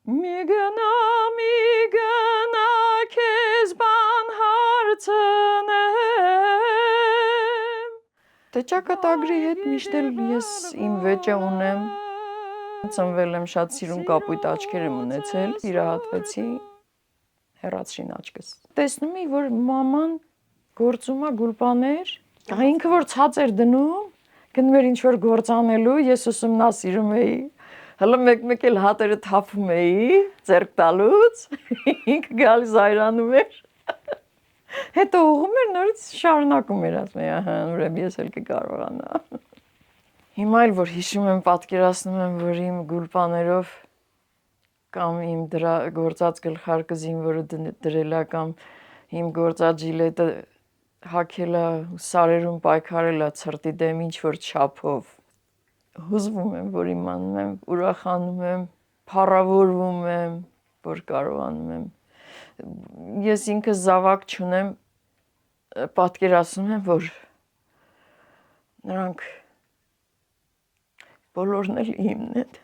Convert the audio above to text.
մի գնա քեզ բան հարցնեմ Դե ճակատագրի հետ միշտ էլ ես իմ վեճը ունեմ Ծնվել եմ շատ սիրուն կապույտ աչքեր եմ ունեցել իրահատվեցի հեռացրին աչքս Տեսնում էի որ մաման գործում է գուլպաներ ինքը որ ցած էր դնում գնում էր ինչ որ գործանելու ես ուսումնասիրում էի Հələ մեկ-մեկ էլ հատերը թափում էի, ձեռք տալուց, ինքը գալիս այրանում էր, հետո ուղում էր նորից շարունակում էր, ասում էի, ուրեմն ես էլ կկարողանամ։ Հիմա էլ որ հիշում եմ, պատկերացնում եմ, որ իմ գուլպաներով կամ իմ գործած գլխարկը զինվորը դրել է կամ իմ գործած ջիլետը հագել է, սարերում պայքարել է ցրտի դեմ ինչ որ չափով Հուզվում եմ, որ իմանում եմ, ուրախանում եմ, փառավորվում եմ, որ կարողանում եմ։ Ես ինքս զավակ չունեմ, պատկերացնում եմ, որ նրանք բոլորն էլ իմն են։